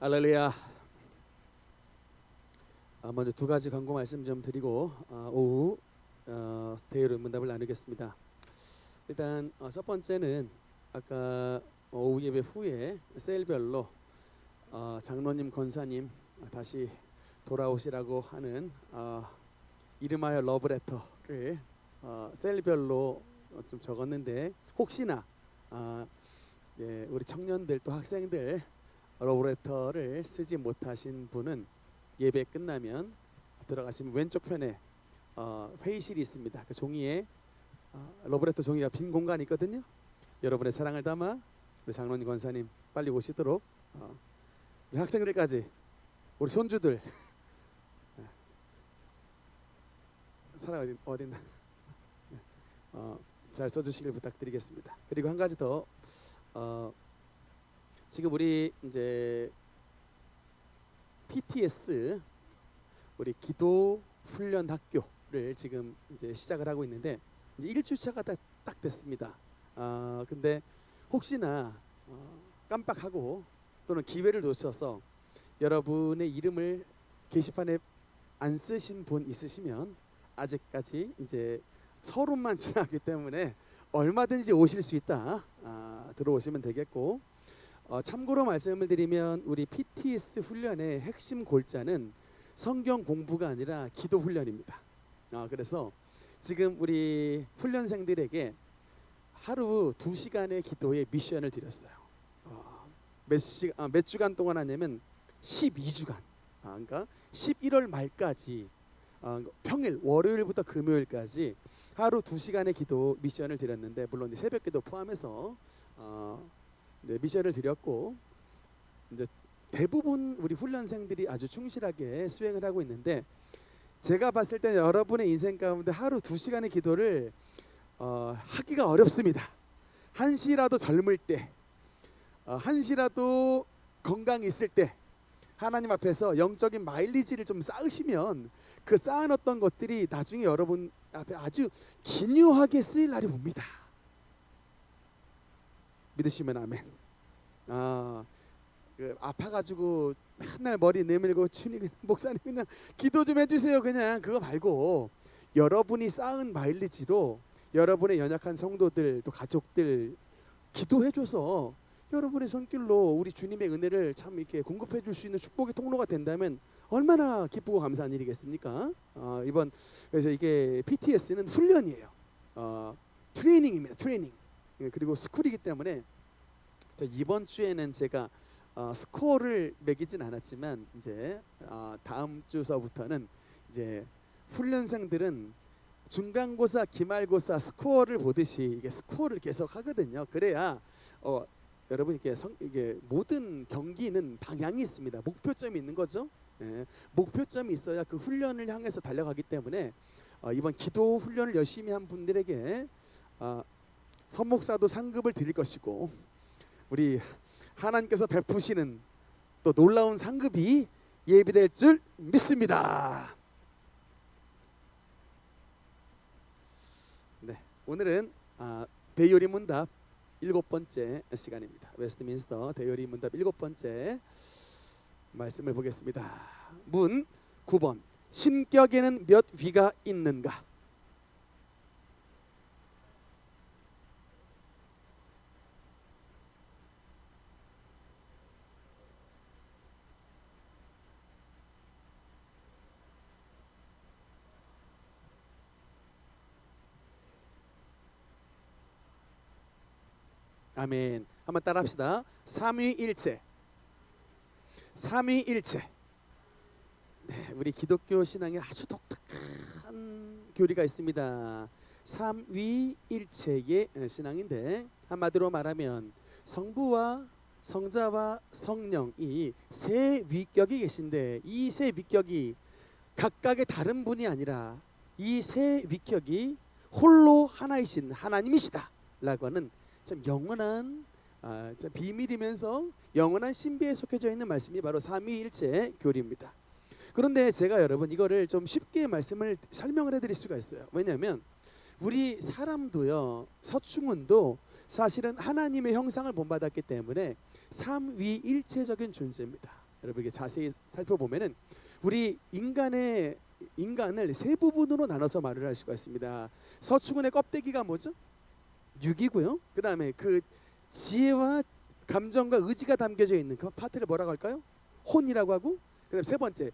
할렐루야. 먼저 두 가지 광고 말씀 좀 드리고 오후 대의로 문답을 나누겠습니다. 일단 첫 번째는 아까 오후 예배 후에 셀별로 장로님, 권사님 다시 돌아오시라고 하는 이름하여 러브레터를 셀별로 좀 적었는데 혹시나 우리 청년들 또 학생들 러브레터를 쓰지 못하신 분은 예배 끝나면 들어가시면 왼쪽 편에 회의실이 있습니다. 그 종이에 러브레터 종이가 빈 공간이 있거든요. 여러분의 사랑을 담아 우리 장로님, 권사님 빨리 오시도록 우리 학생들까지 우리 손주들 사랑 어딨나 잘 써주시길 부탁드리겠습니다. 그리고 한 가지 더 지금 우리 이제 PTS 우리 기도 훈련 학교를 지금 이제 시작을 하고 있는데 이제 1주차가 딱 됐습니다. 근데 혹시나 깜빡하고 또는 기회를 놓쳐서 여러분의 이름을 게시판에 안 쓰신 분 있으시면 아직까지 이제 서론만 지나기 때문에 얼마든지 오실 수 있다. 들어오시면 되겠고 참고로 말씀을 드리면 우리 PTS 훈련의 핵심 골자는 성경 공부가 아니라 기도 훈련입니다. 그래서 지금 우리 훈련생들에게 하루 2시간의 기도의 미션을 드렸어요. 몇 주간 동안 하냐면 12주간. 그러니까 11월 말까지 평일 월요일부터 금요일까지 하루 2시간의 기도 미션을 드렸는데 물론 새벽기도 포함해서 미션을 드렸고 이제 대부분 우리 훈련생들이 아주 충실하게 수행을 하고 있는데 제가 봤을 때 여러분의 인생 가운데 하루 2시간의 기도를 하기가 어렵습니다. 한시라도 젊을 때, 한시라도 건강이 있을 때 하나님 앞에서 영적인 마일리지를 좀 쌓으시면 그 쌓아놨던 것들이 나중에 여러분 앞에 아주 기묘하게 쓰일 날이 옵니다. 믿으시면 아멘. 아파가지고 맨날 머리 내밀고 주님 목사님 그냥 기도 좀 해주세요. 그냥 그거 말고 여러분이 쌓은 마일리지로 여러분의 연약한 성도들 또 가족들 기도해줘서 여러분의 손길로 우리 주님의 은혜를 참 이렇게 공급해 줄 수 있는 축복의 통로가 된다면 얼마나 기쁘고 감사한 일이겠습니까? 이번 그래서 이게 PTS는 훈련이에요. 트레이닝입니다. 트레이닝. 그리고 스쿨이기 때문에 이번 주에는 제가 스코어를 매기진 않았지만 이제 다음 주서부터는 이제 훈련생들은 중간고사, 기말고사 스코어를 보듯이 이게 스코어를 계속 하거든요. 그래야 여러분 이게 모든 경기는 방향이 있습니다. 목표점이 있는 거죠. 목표점이 있어야 그 훈련을 향해서 달려가기 때문에 이번 기도 훈련을 열심히 한 분들에게 선목사도 상급을 드릴 것이고 우리 하나님께서 베푸시는 또 놀라운 상급이 예비될 줄 믿습니다. 네, 오늘은 대요리 문답 7번째 시간입니다. 웨스트민스터 대요리 문답 7번째 말씀을 보겠습니다. 문 9번 신격에는 몇 위가 있는가? 아멘. 한번 따라합시다. 삼위일체. 삼위일체. 네, 우리 기독교 신앙에 아주 독특한 교리가 있습니다. 삼위일체의 신앙인데 한마디로 말하면 성부와 성자와 성령이 세 위격이 계신데 이 세 위격이 각각의 다른 분이 아니라 이 세 위격이 홀로 하나이신 하나님이시다라고 하는 참 영원한 참 비밀이면서 영원한 신비에 속해져 있는 말씀이 바로 삼위일체 교리입니다. 그런데 제가 여러분 이거를 좀 쉽게 설명을 해드릴 수가 있어요. 왜냐하면 우리 사람도요, 서충은도 사실은 하나님의 형상을 본받았기 때문에 삼위일체적인 존재입니다. 여러분 이게 자세히 살펴보면은 우리 인간을 세 부분으로 나눠서 말을 할 수가 있습니다. 서충은의 껍데기가 뭐죠? 육이고요. 그 다음에 그 지혜와 감정과 의지가 담겨져 있는 그 파트를 뭐라고 할까요? 혼이라고 하고, 그다음에 세 번째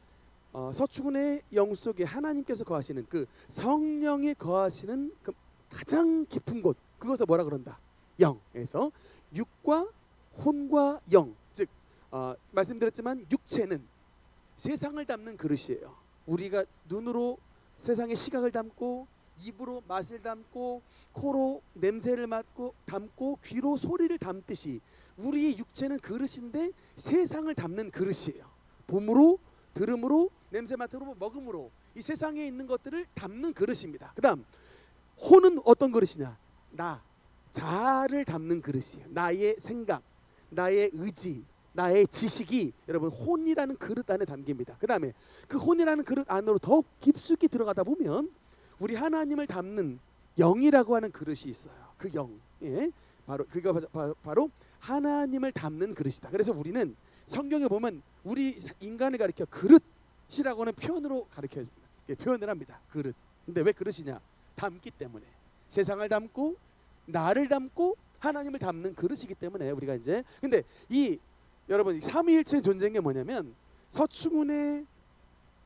서충은의 영 속에 하나님께서 거하시는 그 성령이 거하시는 그 가장 깊은 곳, 그것을 뭐라 그런다? 영에서 육과 혼과 영, 즉 말씀드렸지만 육체는 세상을 담는 그릇이에요. 우리가 눈으로 세상의 시각을 담고, 입으로 맛을 담고, 코로 냄새를 맡고 담고, 귀로 소리를 담듯이 우리의 육체는 그릇인데 세상을 담는 그릇이에요. 봄으로, 들음으로, 냄새 맡으로, 먹음으로 이 세상에 있는 것들을 담는 그릇입니다. 그 다음 혼은 어떤 그릇이냐? 자아를 담는 그릇이에요. 나의 생각, 나의 의지, 나의 지식이 여러분 혼이라는 그릇 안에 담깁니다. 그 다음에 그 혼이라는 그릇 안으로 더 깊숙이 들어가다 보면 우리 하나님을 담는 영이라고 하는 그릇이 있어요. 그 영, 바로 그가 바로 하나님을 담는 그릇이다. 그래서 우리는 성경에 보면 우리 인간을 가리켜 그릇이라고 하는 표현으로 가리켜줍니다. 표현을 합니다. 그릇. 근데 왜 그릇이냐? 담기 때문에. 세상을 담고 나를 담고 하나님을 담는 그릇이기 때문에 우리가 이제, 근데 이 여러분 삼위일체의 존재인 게 뭐냐면 서충훈의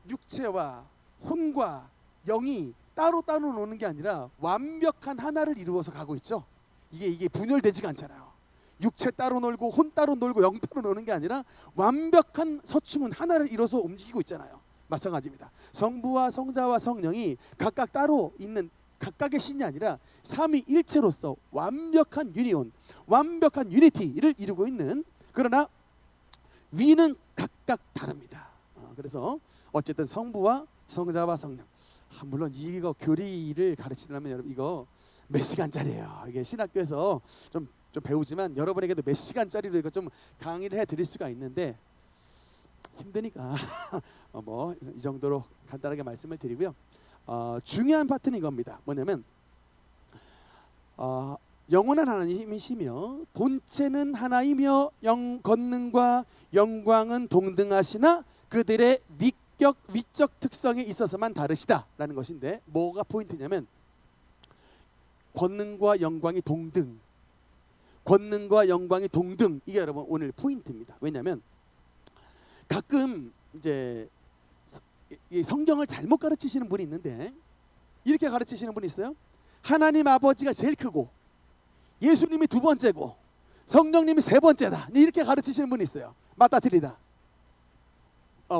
육체와 혼과 영이 따로 노는 게 아니라 완벽한 하나를 이루어서 가고 있죠. 이게 분열되지가 않잖아요. 육체 따로 놀고 혼 따로 놀고 영 따로 노는 게 아니라 완벽한 서충훈 하나를 이뤄서 움직이고 있잖아요. 마찬가지입니다. 성부와 성자와 성령이 각각 따로 있는 각각의 신이 아니라 삼위일체로서 완벽한 유니온, 완벽한 유니티를 이루고 있는, 그러나 위는 각각 다릅니다. 그래서 어쨌든 성부와 성자와 성령, 물론 이거 교리를 가르치려면 여러분 이거 몇 시간짜리예요. 이게 신학교에서 좀 배우지만 여러분에게도 몇 시간짜리로 이거 좀 강의를 해드릴 수가 있는데 힘드니까 뭐 이 정도로 간단하게 말씀을 드리고요. 중요한 파트는 이겁니다. 뭐냐면 영원한 하나님이시며 본체는 하나이며 권능과 영광은 동등하시나 그들의 위적 특성에 있어서만 다르시다라는 것인데, 뭐가 포인트냐면 권능과 영광이 동등, 권능과 영광이 동등, 이게 여러분 오늘 포인트입니다. 왜냐하면 가끔 이제 성경을 잘못 가르치시는 분이 있는데 이렇게 가르치시는 분이 있어요. 하나님 아버지가 제일 크고 예수님이 두 번째고 성령님이 세 번째다, 이렇게 가르치시는 분이 있어요. 맞다 틀리다?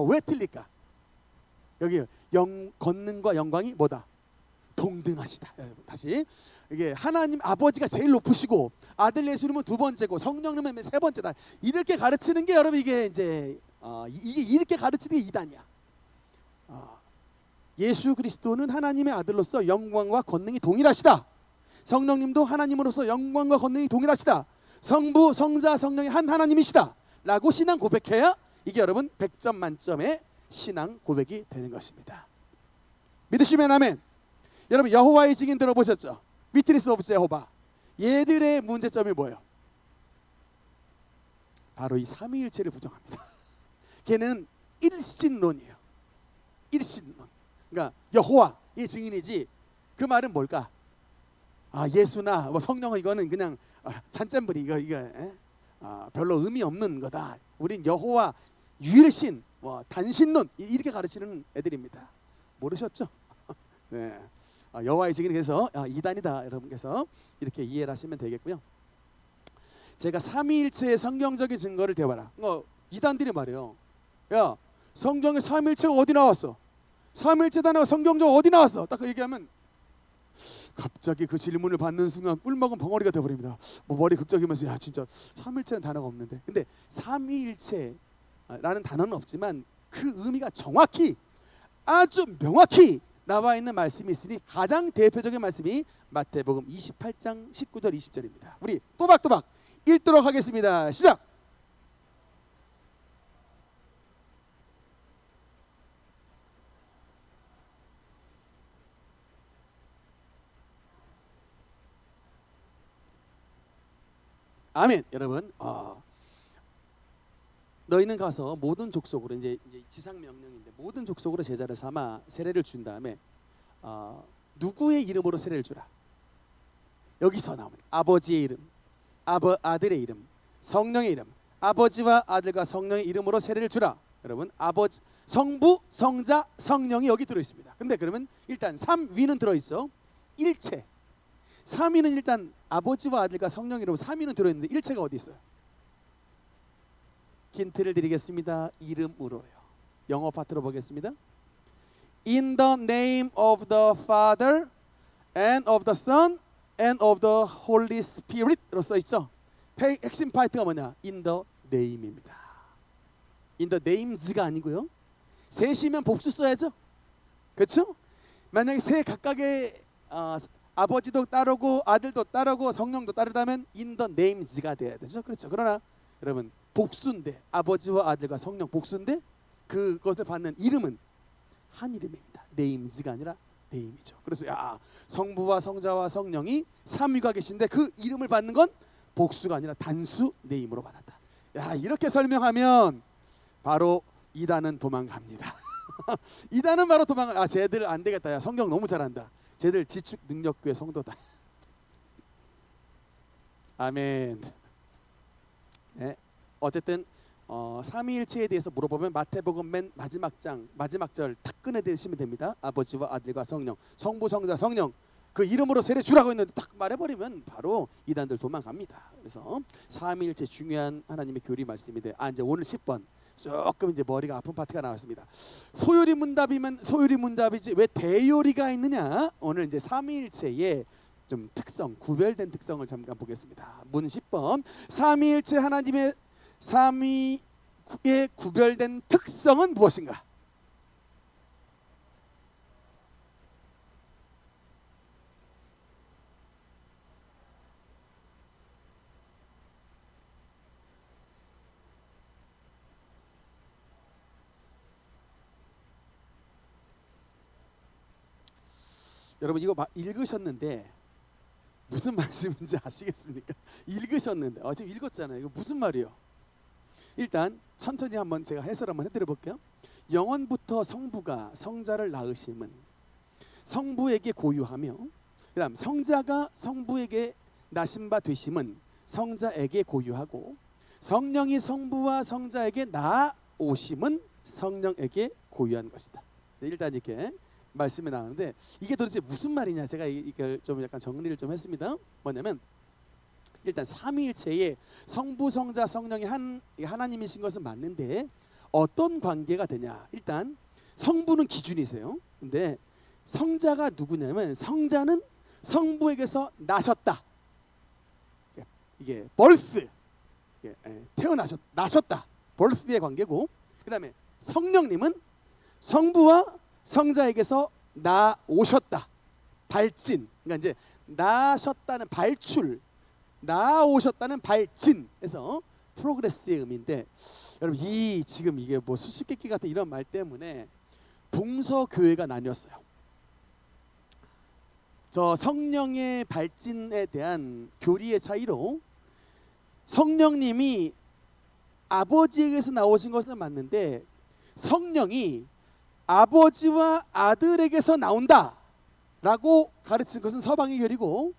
왜 틀릴까? 여기 권능과 영광이 뭐다? 동등하시다. 다시, 이게 하나님 아버지가 제일 높으시고 아들 예수님은 두 번째고 성령님은 세 번째다, 이렇게 가르치는 게 여러분 이게 이제 이게 이렇게 가르치는 게 이단이야. 예수 그리스도는 하나님의 아들로서 영광과 권능이 동일하시다. 성령님도 하나님으로서 영광과 권능이 동일하시다. 성부, 성자, 성령이 한 하나님이시다 라고 신앙 고백해야 이게 여러분 100점 만점의 신앙 고백이 되는 것입니다. 믿으시면 아멘. 여러분 여호와의 증인 들어보셨죠? 위트니스 오브 제호바. 얘들의 문제점이 뭐예요? 바로 이 삼위일체를 부정합니다. 걔는 일신론이에요. 일신론. 그러니까 여호와의 증인이지, 그 말은 뭘까? 예수나 뭐 성령은 이거는 그냥 잔짠부리, 이거 별로 의미 없는 거다. 우린 여호와 유일신, 단신론, 이렇게 가르치는 애들입니다. 모르셨죠? 네. 여호와의 증인이 그래서 이단이다, 여러분께서 이렇게 이해를 하시면 되겠고요. 제가 삼위일체의 성경적인 증거를 대봐라. 이단들이 말해요. 야, 성경에 삼위일체가 어디 나왔어? 삼위일체 단어가 성경적으로 어디 나왔어? 딱 얘기하면 갑자기 그 질문을 받는 순간 꿀먹은 벙어리가 돼버립니다. 머리 극적이면서 야 진짜 삼위일체는 단어가 없는데. 근데 삼위일체라는 단어는 없지만 그 의미가 정확히 아주 명확히 나와 있는 말씀이 있으니 가장 대표적인 말씀이 마태복음 28장 19절 20절입니다. 우리 또박또박 읽도록 하겠습니다. 시작. 아멘. 여러분 너희는 가서 모든 족속으로 이제 지상 명령인데 모든 족속으로 제자를 삼아 세례를 준 다음에 누구의 이름으로 세례를 주라. 여기서 나오는 아버지의 이름, 아들의 이름, 성령의 이름, 아버지와 아들과 성령의 이름으로 세례를 주라. 여러분 아버지, 성부, 성자, 성령이 여기 들어 있습니다. 근데 그러면 일단 삼위는 들어 있어. 일체. 삼위는 일단 아버지와 아들과 성령이라고 삼위는 들어 있는데 일체가 어디 있어요? 힌트를 드리겠습니다. 이름으로요. 영어 파트로 보겠습니다. In the name of the Father and of the Son and of the Holy Spirit로 써 있죠. 핵심 파트가 뭐냐? In the name입니다. In the names가 아니고요. 셋이면 복수 써야죠. 그렇죠? 만약에 세 각각의 아버지도 따르고 아들도 따르고 성령도 따르다면 in the names가 돼야 되죠. 그렇죠. 그러나 여러분 복수인데 아버지와 아들과 성령 복수인데 그것을 받는 이름은 한 이름입니다. names가 아니라 name이죠. 그래서 성부와 성자와 성령이 삼위가 계신데 그 이름을 받는 건 복수가 아니라 단수 name으로 받았다. 이렇게 설명하면 바로 이단은 도망갑니다. 이단은 바로 쟤들 안 되겠다. 성경 너무 잘한다. 쟤들 지축 능력교회 성도다. 아멘. 네. 어쨌든 삼위일체에 대해서 물어보면 마태복음 맨 마지막 장 마지막 절 탁 꺼내 드시면 됩니다. 아버지와 아들과 성령, 성부, 성자, 성령 그 이름으로 세례 주라고 했는데 딱 말해버리면 바로 이단들 도망갑니다. 그래서 삼위일체 중요한 하나님의 교리 말씀인데 이제 오늘 10번 조금 이제 머리가 아픈 파트가 나왔습니다. 소요리 문답이면 소요리 문답이지 왜 대요리가 있느냐? 오늘 이제 삼위일체의 좀 특성, 구별된 특성을 잠깐 보겠습니다. 문 10번 삼위일체 하나님의 삼위의 구별된 특성은 무엇인가? 여러분 이거 읽으셨는데 무슨 말씀인지 아시겠습니까? 읽으셨는데 지금 읽었잖아요. 이거 무슨 말이에요? 일단 천천히 한번 제가 해설 한번 해드려 볼게요. 영원부터 성부가 성자를 낳으심은 성부에게 고유하며 그다음 성자가 성부에게 나신 바 되심은 성자에게 고유하고 성령이 성부와 성자에게 나오심은 성령에게 고유한 것이다. 일단 이렇게 말씀이 나오는데 이게 도대체 무슨 말이냐? 제가 이걸 좀 약간 정리를 좀 했습니다. 뭐냐면 일단 삼위일체의 성부, 성자, 성령이 하나님이신 것은 맞는데 어떤 관계가 되냐? 일단 성부는 기준이세요. 근데 성자가 누구냐면 성자는 성부에게서 나셨다. 이게 birth, 나셨다. birth의 관계고 그다음에 성령님은 성부와 성자에게서 나오셨다. 발진. 그러니까 이제 나셨다는 발출, 나오셨다는 발진에서 프로그레스의 의미인데 여러분 지금 이게 뭐 수수께끼 같은 이런 말 때문에 동서교회가 나뉘었어요. 저 성령의 발진에 대한 교리의 차이로 성령님이 아버지에게서 나오신 것은 맞는데 성령이 아버지와 아들에게서 나온다라고 가르치는 것은 서방의 교리고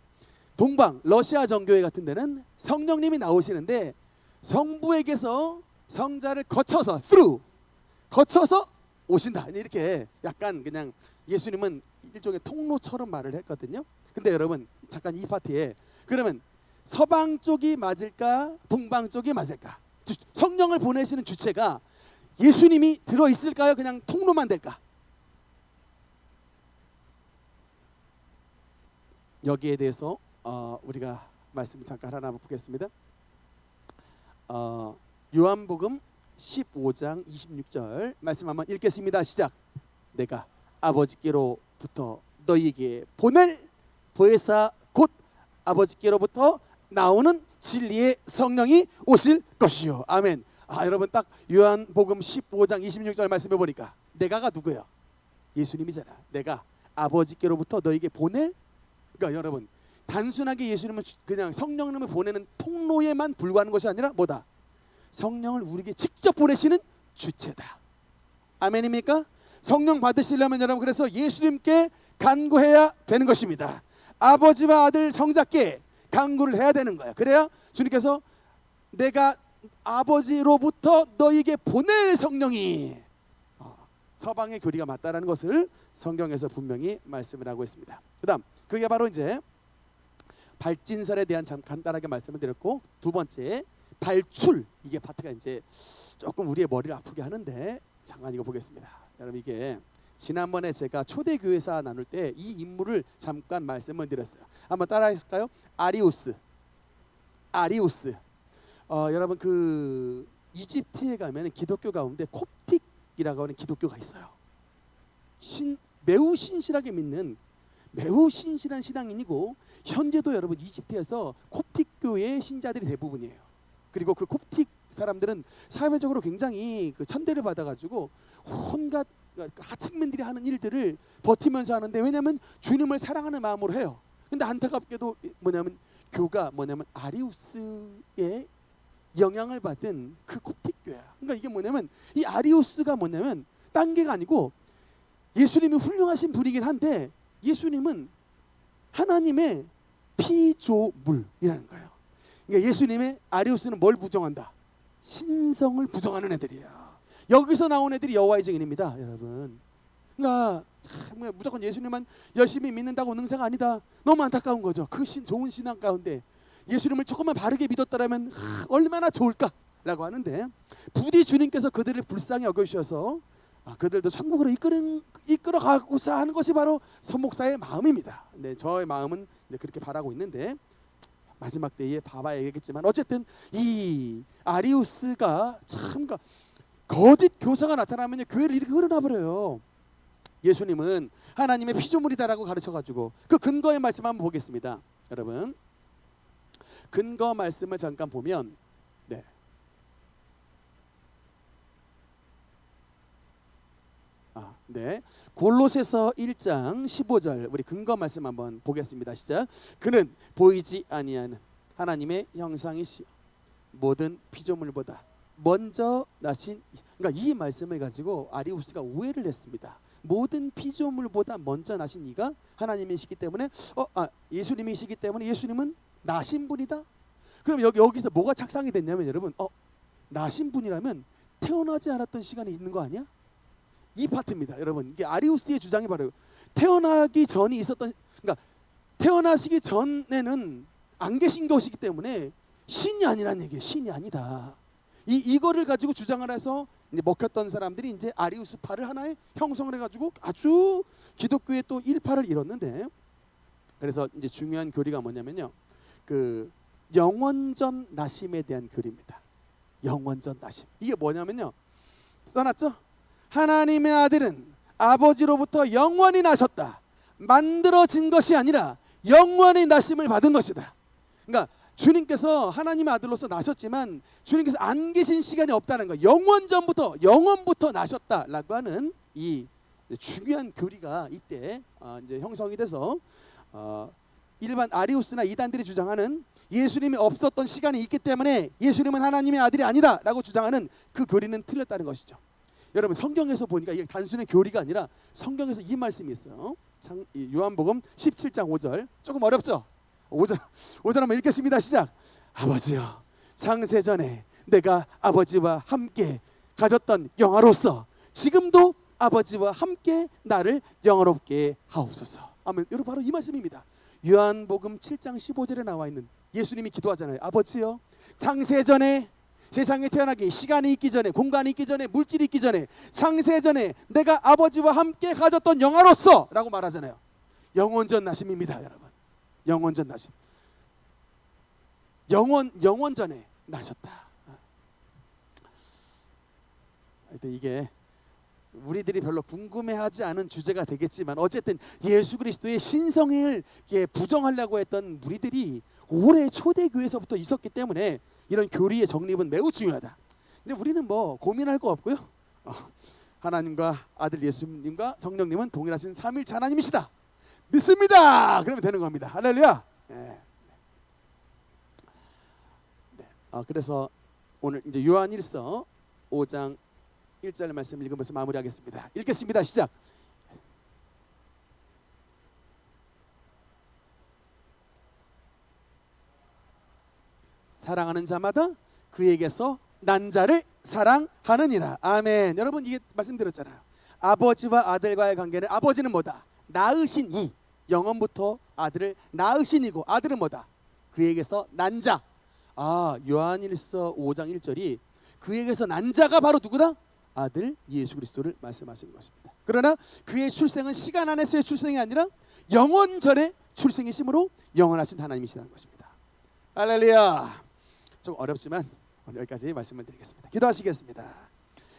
동방 러시아 정교회 같은 데는 성령님이 나오시는데 성부에게서 성자를 거쳐서 거쳐서 오신다. 이렇게 약간 그냥 예수님은 일종의 통로처럼 말을 했거든요. 근데 여러분 잠깐 이 파트에 그러면 서방 쪽이 맞을까 동방 쪽이 맞을까? 성령을 보내시는 주체가 예수님이 들어있을까요? 그냥 통로만 될까? 여기에 대해서 우리가 말씀 잠깐 하나 보겠습니다. 요한복음 15장 26절 말씀 한번 읽겠습니다. 시작. 내가 아버지께로부터 너희에게 보낼 보혜사 곧 아버지께로부터 나오는 진리의 성령이 오실 것이요. 아멘. 여러분 딱 요한복음 15장 26절 말씀해 보니까 내가가 누구예요? 예수님이잖아. 내가 아버지께로부터 너에게 보낼. 그러니까 여러분 단순하게 예수님은 그냥 성령님을 보내는 통로에만 불과한 것이 아니라 뭐다? 성령을 우리에게 직접 보내시는 주체다. 아멘입니까? 성령 받으시려면 여러분 그래서 예수님께 간구해야 되는 것입니다. 아버지와 아들 성자께 간구를 해야 되는 거예요. 그래야 주님께서 내가 아버지로부터 너에게 보낼 성령이 서방의 교리가 맞다라는 것을 성경에서 분명히 말씀을 하고 있습니다. 그다음 그게 바로 이제 발진설에 대한 참 간단하게 말씀을 드렸고, 두 번째 발출, 이게 파트가 이제 조금 우리의 머리를 아프게 하는데 잠깐 이거 보겠습니다. 여러분 이게 지난번에 제가 초대교회사 나눌 때 이 인물을 잠깐 말씀을 드렸어요. 한번 따라하실까요? 아리우스. 여러분 그 이집트에 가면 기독교 가운데 콥틱이라고 하는 기독교가 있어요. 매우 신실하게 믿는 매우 신실한 신앙인이고, 현재도 여러분 이집트에서 콥틱교의 신자들이 대부분이에요. 그리고 그 콥틱 사람들은 사회적으로 굉장히 그 천대를 받아가지고 온갖 하층민들이 하는 일들을 버티면서 하는데, 왜냐하면 주님을 사랑하는 마음으로 해요. 근데 안타깝게도 교가 아리우스의 영향을 받은 그 콥틱교야. 그러니까 이게 이 아리우스가 딴 게가 아니고, 예수님이 훌륭하신 분이긴 한데 예수님은 하나님의 피조물이라는 거예요. 그러니까 예수님의 아리우스는 뭘 부정한다? 신성을 부정하는 애들이야. 여기서 나온 애들이 여호와의 증인입니다, 여러분. 그러니까 무조건 예수님만 열심히 믿는다고 능사가 아니다. 너무 안타까운 거죠. 그 좋은 신앙 가운데 예수님을 조금만 바르게 믿었더라면 얼마나 좋을까라고 하는데, 부디 주님께서 그들을 불쌍히 여겨주셔서 그들도 천국으로 이끌어가고자 하는 것이 바로 선목사의 마음입니다. 네, 저의 마음은 그렇게 바라고 있는데, 마지막 때에 봐봐야겠지만 어쨌든 이 아리우스가 참 거짓 교사가 나타나면 교회를 이렇게 흘러나버려요. 예수님은 하나님의 피조물이다라고 가르쳐가지고 그 근거의 말씀 한번 보겠습니다. 여러분 근거 말씀을 잠깐 보면 골로새서 1장 15절 우리 근거 말씀 한번 보겠습니다. 시작. 그는 보이지 아니하는 하나님의 형상이시요 모든 피조물보다 먼저 나신, 그러니까 이 말씀을 가지고 아리우스가 오해를 했습니다. 모든 피조물보다 먼저 나신 이가 하나님이시기 때문에 예수님이시기 때문에 예수님은 나신 분이다. 그럼 여기서 뭐가 착상이 됐냐면 여러분 나신 분이라면 태어나지 않았던 시간이 있는 거 아니야? 이 파트입니다, 여러분. 이게 아리우스의 주장이 바로 태어나기 전이 있었던, 그러니까 태어나시기 전에는 안 계신 것이기 때문에 신이 아니라는 얘기예요. 신이 아니다. 이거를 가지고 주장을 해서 이제 먹혔던 사람들이 이제 아리우스파를 하나의 형성을 해가지고 아주 기독교의 또 일파를 이뤘는데, 그래서 이제 중요한 교리가 뭐냐면요, 그 영원전 나심에 대한 교리입니다. 영원전 나심. 이게 뭐냐면요, 써놨죠? 하나님의 아들은 아버지로부터 영원히 나셨다. 만들어진 것이 아니라 영원히 나심을 받은 것이다. 그러니까 주님께서 하나님의 아들로서 나셨지만 주님께서 안 계신 시간이 없다는 거예요. 영원부터 나셨다라고 하는 이 중요한 교리가 이때 이제 형성이 돼서 일반 아리우스나 이단들이 주장하는 예수님이 없었던 시간이 있기 때문에 예수님은 하나님의 아들이 아니다라고 주장하는 그 교리는 틀렸다는 것이죠. 여러분 성경에서 보니까 이게 단순히 교리가 아니라 성경에서 이 말씀이 있어요. 요한복음 17장 5절. 조금 어렵죠? 5절 한번 읽겠습니다. 시작. 아버지여, 창세전에 내가 아버지와 함께 가졌던 영화로서 지금도 아버지와 함께 나를 영화롭게 하옵소서. 아멘. 여러분 바로 이 말씀입니다. 요한복음 7장 15절에 나와 있는 예수님이 기도하잖아요. 아버지여, 창세전에, 세상에 태어나기 시간이 있기 전에, 공간이 있기 전에, 물질이 있기 전에, 창세전에 내가 아버지와 함께 가졌던 영화로서 라고 말하잖아요. 영원전 나심입니다, 여러분. 영원전 나심. 영원전에 나셨다. 하여튼 이게 우리들이 별로 궁금해하지 않은 주제가 되겠지만 어쨌든 예수 그리스도의 신성을 부정하려고 했던 무리들이 오래 초대교회에서부터 있었기 때문에 이런 교리의 정립은 매우 중요하다. 근데 우리는 뭐 고민할 거 없고요. 하나님과 아들 예수님과 성령님은 동일하신 삼위일체 하나님이시다. 믿습니다. 그러면 되는 겁니다. 할렐루야. 네. 그래서 오늘 이제 요한일서 5장 1절 말씀 읽으면서 마무리하겠습니다. 읽겠습니다. 시작. 사랑하는 자마다 그에게서 난 자를 사랑하느니라. 아멘. 여러분 이게 말씀드렸잖아요. 아버지와 아들과의 관계는 아버지는 뭐다? 낳으신 이, 영원부터 아들을 낳으신 이고 아들은 뭐다? 그에게서 난 자. 요한일서 5장 1절이 그에게서 난 자가 바로 누구다? 아들 예수 그리스도를 말씀하시는 것입니다. 그러나 그의 출생은 시간 안에서의 출생이 아니라 영원 전의 출생이심으로 영원하신 하나님이시라는 것입니다. 할렐루야. 좀 어렵지만 오늘 여기까지 말씀을 드리겠습니다. 기도하시겠습니다.